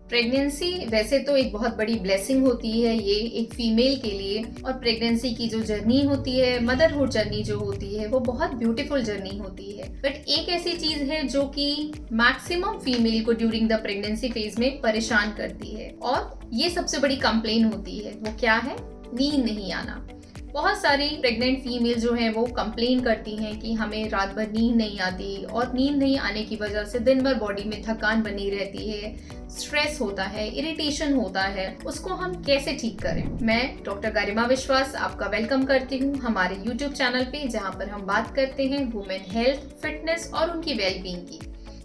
Pregnancy वैसे तो एक बहुत बड़ी ब्लेसिंग होती है ये एक फीमेल के लिए, और प्रेगनेंसी की जो जर्नी होती है, मदरहुड जर्नी जो होती है, वो बहुत ब्यूटीफुल जर्नी होती है। बट एक ऐसी चीज है जो कि मैक्सिमम फीमेल को ड्यूरिंग द प्रेगनेंसी फेज में परेशान करती है, और ये सबसे बड़ी कंप्लेन होती है। वो क्या है? नींद नहीं आना। बहुत सारी प्रेग्नेंट फीमेल जो है वो कंप्लेन करती हैं कि हमें रात भर नींद नहीं आती, और नींद नहीं आने की वजह से दिन भर बॉडी में थकान बनी रहती है, स्ट्रेस होता है, इरिटेशन होता है। उसको हम कैसे ठीक करें? मैं डॉक्टर गरिमा विश्वास आपका वेलकम करती हूँ हमारे यूट्यूब चैनल पे, जहाँ पर हम बात करते हैं वुमेन हेल्थ, फिटनेस और उनकी वेलबींग की।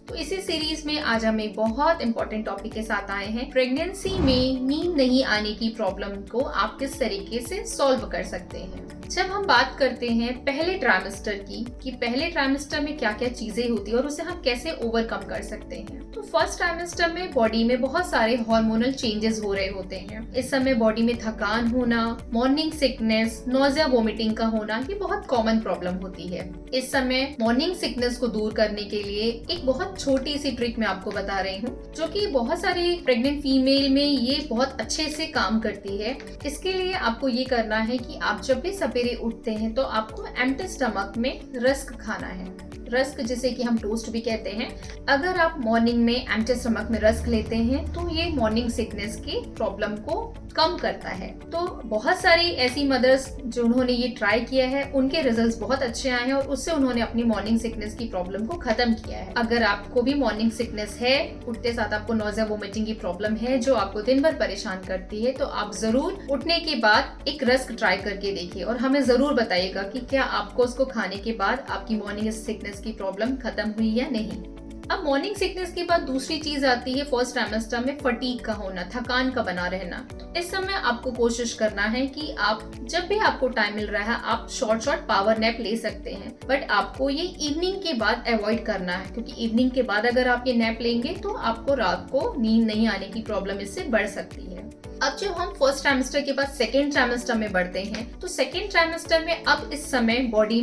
तो इसी सीरीज में आज हम एक बहुत इंपॉर्टेंट टॉपिक के साथ आए हैं। प्रेगनेंसी में नींद नहीं आने की प्रॉब्लम को आप किस तरीके से सॉल्व कर सकते हैं। जब हम बात करते हैं पहले ट्राइमेस्टर की, कि पहले ट्राइमेस्टर में क्या क्या चीजें होती है और उसे हम कैसे ओवरकम कर सकते हैं, तो फर्स्ट ट्राइमेस्टर में बॉडी में बहुत सारे हार्मोनल चेंजेस हो रहे होते हैं। इस समय बॉडी में थकान होना, मॉर्निंग सिकनेस, नोजिया, वोमिटिंग का होना, ये बहुत कॉमन प्रॉब्लम होती है। इस समय मॉर्निंग सिकनेस को दूर करने के लिए एक बहुत छोटी सी ट्रिक मैं आपको बता रही हूँ, जो कि बहुत सारी प्रेग्नेंट फीमेल में ये बहुत अच्छे से काम करती है। इसके लिए आपको ये करना है कि आप जब भी सवेरे उठते हैं तो आपको एम्प्टी स्टमक में रस्क खाना है। रस्क जिसे कि हम टोस्ट भी कहते हैं। अगर आप मॉर्निंग में एम्प्टी स्टमक में रस्क लेते हैं तो ये मॉर्निंग सिकनेस की प्रॉब्लम को कम करता है। तो बहुत सारी ऐसी मदर्स जो उन्होंने ये ट्राई किया है, उनके रिजल्ट्स बहुत अच्छे आए हैं, और उससे उन्होंने अपनी मॉर्निंग सिकनेस की प्रॉब्लम को खत्म किया है। अगर आपको भी मॉर्निंग सिकनेस है, उठते साथ आपको नोजिया, वोमिटिंग की प्रॉब्लम है जो आपको दिन भर परेशान करती है, तो आप जरूर उठने के बाद एक रस्क ट्राई करके देखिए और हमें जरूर बताइएगा कि क्या आपको उसको खाने के बाद आपकी मॉर्निंग सिकनेस की प्रॉब्लम खत्म हुई या नहीं। अब मॉर्निंग सिकनेस के बाद दूसरी चीज आती है फर्स्ट ट्राइमेस्टर में फटीग का होना, थकान का बना रहना। इस समय आपको कोशिश करना है कि आप जब भी आपको टाइम मिल रहा है आप शॉर्ट पावर नैप ले सकते हैं, बट आपको ये इवनिंग के बाद अवॉइड करना है, क्योंकि इवनिंग के बाद अगर आप ये नैप लेंगे तो आपको रात को नींद नहीं आने की प्रॉब्लम इससे बढ़ सकती है। अब जब हम फर्स्ट ट्राइमेस्टर के बाद सेकेंड ट्राइमेस्टर में बढ़ते हैं, तो सेकेंड ट्राइमेस्टर में अब इस समय बॉडी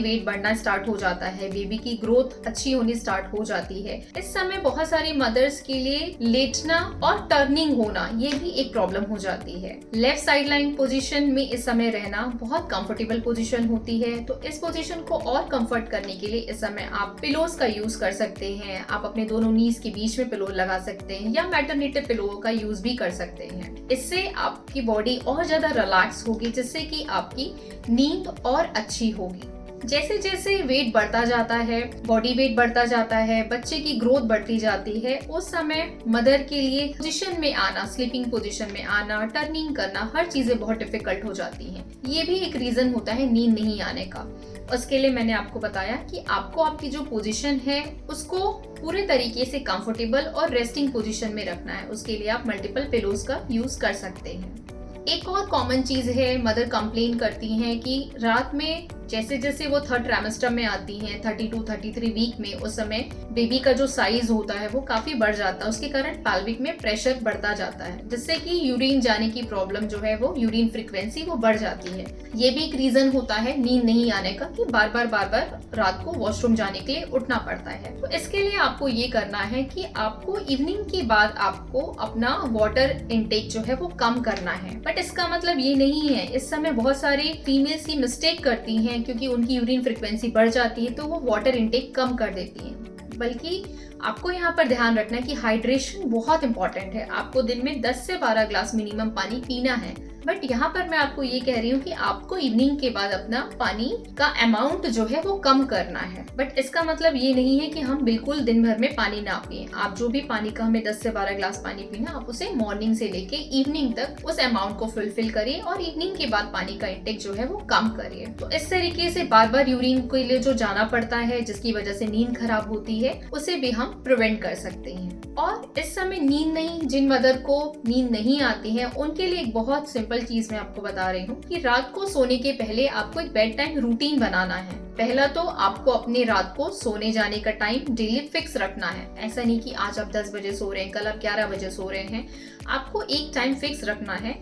वेट बढ़ना स्टार्ट हो जाता है, बेबी की ग्रोथ अच्छी होनी स्टार्ट हो जाती है। इस समय बहुत सारी मदर्स के लिए लेटना और टर्निंग होना ये भी एक प्रॉब्लम हो जाती है। लेफ्ट साइड लाइन पोजीशन में इस समय रहना बहुत कंफर्टेबल पोजीशन होती है, तो इस पोजीशन को और कंफर्ट करने के लिए इस समय आप पिलोज का यूज कर सकते हैं। आप अपने दोनों नीज के बीच में पिलो लगा सकते हैं, या मैटरनिटी पिलो का यूज भी कर सकते हैं। इससे आपकी बॉडी और ज्यादा रिलैक्स होगी, जिससे कि आपकी नींद और अच्छी होगी। जैसे जैसे वेट बढ़ता जाता है, बॉडी वेट बढ़ता जाता है, बच्चे की ग्रोथ बढ़ती जाती है, उस समय मदर के लिए पोजीशन में आना, स्लीपिंग पोजीशन में आना, टर्निंग करना, हर चीजें बहुत डिफिकल्ट हो जाती हैं। ये भी एक रीजन होता है नींद नहीं आने का। उसके लिए मैंने आपको बताया कि आपको आपकी जो पोजीशन है उसको पूरे तरीके से कंफर्टेबल और रेस्टिंग पोजीशन में रखना है। उसके लिए आप मल्टीपल पिलोज का यूज कर सकते हैं। एक और कॉमन चीज है, मदर कंप्लेन करती हैं कि रात में जैसे जैसे वो थर्ड ट्राइमेस्टर में आती हैं, 32-33 वीक में, उस समय बेबी का जो साइज होता है वो काफी बढ़ जाता है। उसके कारण पैल्विक में प्रेशर बढ़ता जाता है, जिससे कि यूरिन जाने की प्रॉब्लम जो है वो यूरिन फ्रीक्वेंसी वो बढ़ जाती है। ये भी एक रीजन होता है नींद नहीं आने का, कि बार बार रात को वॉशरूम जाने के लिए उठना पड़ता है। तो इसके लिए आपको ये करना है कि आपको इवनिंग के बाद आपको अपना वाटर इनटेक जो है वो कम करना है। बट इसका मतलब ये नहीं है, इस समय बहुत सारी फीमेल्स ही मिस्टेक करती हैं, क्योंकि उनकी यूरिन फ्रीक्वेंसी बढ़ जाती है तो वो वाटर इनटेक कम कर देती हैं। बल्कि आपको यहाँ पर ध्यान रखना है कि हाइड्रेशन बहुत इंपॉर्टेंट है। आपको दिन में 10 से 12 ग्लास मिनिमम पानी पीना है। बट यहाँ पर मैं आपको ये कह रही हूँ कि आपको इवनिंग के बाद अपना पानी का अमाउंट जो है वो कम करना है। बट इसका मतलब ये नहीं है कि हम बिल्कुल दिन भर में पानी ना पिए। आप जो भी पानी का हमें 10 से 12 ग्लास पानी पीना, आप उसे मॉर्निंग से लेके इवनिंग तक उस अमाउंट को फुलफिल करिए, और इवनिंग के बाद पानी का इंटेक जो है वो कम करिए। तो इस तरीके से बार बार यूरिन के लिए जो जाना पड़ता है, जिसकी वजह से नींद खराब होती है, उसे भी हम प्रिवेंट कर सकते हैं। और इस समय नींद नहीं, जिन मदर को नींद नहीं आती है, उनके लिए एक बहुत सिंपल चीज मैं आपको बता रही हूँ कि रात को सोने के पहले आपको एक बेड टाइम रूटीन बनाना है। पहला तो आपको अपनी रात को सोने जाने का टाइम डेली फिक्स रखना है। ऐसा नहीं कि आज आप 10 बजे सो रहे हैं, कल आप 11 बजे सो रहे हैं। आपको एक टाइम फिक्स रखना है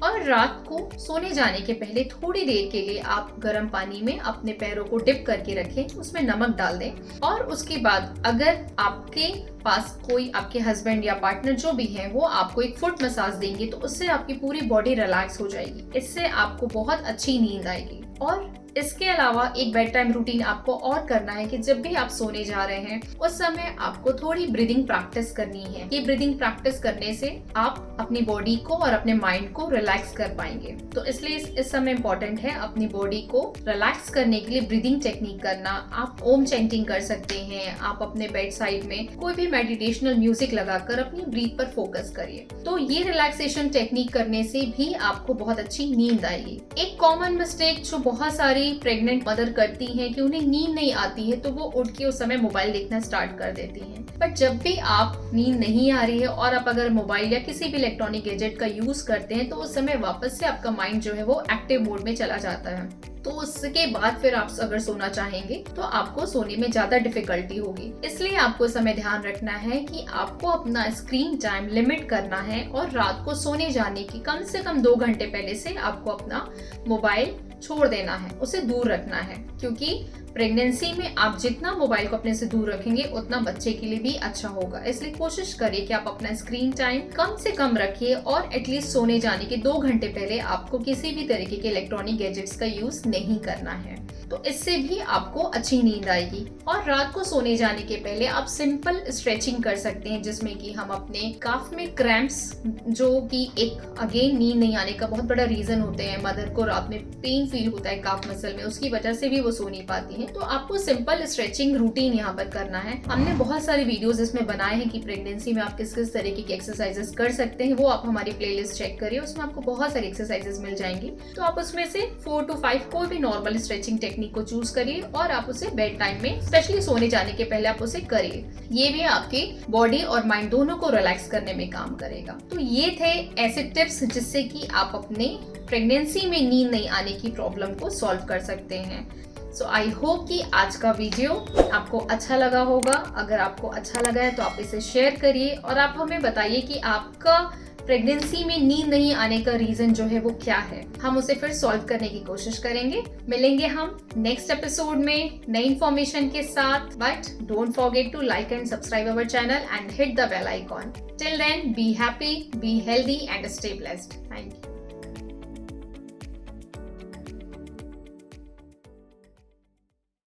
और रात को सोने जाने के पहले थोड़ी देर के लिए आप गर्म पानी में अपने पैरों को डिप करके रखें, उसमें नमक डाल दें और उसके बाद अगर आपके पास कोई आपके हस्बैंड या पार्टनर जो भी है वो आपको एक फुट मसाज देंगे तो उससे आपकी पूरी बॉडी रिलैक्स हो जाएगी। इससे आपको बहुत अच्छी नींद आएगी। और इसके अलावा एक बेड टाइम रूटीन आपको और करना है कि जब भी आप सोने जा रहे हैं उस समय आपको थोड़ी ब्रीदिंग प्रैक्टिस करनी है। ये ब्रीदिंग प्रैक्टिस करने से आप अपनी बॉडी को और अपने माइंड को रिलैक्स कर पाएंगे। तो इसलिए इस समय इम्पोर्टेंट है अपनी बॉडी को रिलैक्स करने के लिए ब्रीदिंग टेक्निक करना। आप ओम चैंटिंग कर सकते हैं। आप अपने बेड साइड में कोई भी मेडिटेशनल म्यूजिक लगाकर अपनी ब्रीथ पर फोकस करिए। तो ये रिलैक्सेशन टेक्निक करने से भी आपको बहुत अच्छी नींद आएगी। एक कॉमन मिस्टेक जो बहुत सारी प्रेग्नेंट मदर करती हैं कि उन्हें नींद नहीं आती है तो वो उठ के उस समय मोबाइल देखना स्टार्ट कर देती हैं। बट जब भी आप नींद नहीं आ रही है और आप अगर मोबाइल या किसी भी इलेक्ट्रॉनिक गैजेट का यूज करते हैं तो उस समय वापस से आपका माइंड जो है वो एक्टिव मोड में चला जाता है। तो उसके बाद फिर आप अगर सोना चाहेंगे तो आपको सोने में ज्यादा डिफिकल्टी होगी। इसलिए आपको समय ध्यान रखना है कि आपको अपना स्क्रीन टाइम लिमिट करना है और रात को सोने जाने की कम से कम 2 घंटे पहले से आपको अपना मोबाइल छोड़ देना है, उसे दूर रखना है। क्योंकि प्रेगनेंसी में आप जितना मोबाइल को अपने से दूर रखेंगे उतना बच्चे के लिए भी अच्छा होगा। इसलिए कोशिश करिए कि आप अपना स्क्रीन टाइम कम से कम रखिए और एटलीस्ट सोने जाने के 2 घंटे पहले आपको किसी भी तरीके के इलेक्ट्रॉनिक गैजेट्स का यूज नहीं करना है। तो इससे भी आपको अच्छी नींद आएगी। और रात को सोने जाने के पहले आप सिंपल स्ट्रेचिंग कर सकते हैं जिसमें कि हम अपने काफ में क्रैम्प्स, जो कि एक अगेन नींद नहीं आने का बहुत बड़ा रीजन होते हैं। मदर को रात में पेन फील होता है काफ मसल में, उसकी वजह से भी वो सो नहीं पाती है। तो आपको सिंपल स्ट्रेचिंग रूटीन यहाँ पर करना है। हमने बहुत सारे वीडियोस इसमें बनाए हैं कि प्रेगनेंसी में आप किस किस तरीके की एक्सरसाइजेस कर सकते हैं। वो आप हमारी प्लेलिस्ट चेक करिए, उसमें आपको बहुत सारी एक्सरसाइजेस मिल जाएंगी। तो आप उसमें से 4 to 5 कोई भी नॉर्मल स्ट्रेचिंग टेक्निक को चूज करिए और आप उसे बेड टाइम में, स्पेशली सोने जाने के पहले आप उसे करिए। ये भी आपकी बॉडी और माइंड दोनों को रिलैक्स करने में काम करेगा। तो ये थे ऐसे टिप्स जिससे कि आप अपने प्रेगनेंसी में नींद नहीं आने की प्रॉब्लम को सॉल्व कर सकते हैं। सो आई होप कि आज का वीडियो आपको अच्छा लगा होगा। अगर आपको अच्छा लगा है तो आप इसे शेयर करिए और आप हमें बताइए कि आपका प्रेगनेंसी में नींद नहीं आने का रीजन जो है वो क्या है। हम उसे फिर सॉल्व करने की कोशिश करेंगे। मिलेंगे हम नेक्स्ट एपिसोड में नई इंफॉर्मेशन के साथ। But don't forget to like and subscribe our channel and hit the bell icon. Till then, be happy, be healthy and stay blessed. Thank you.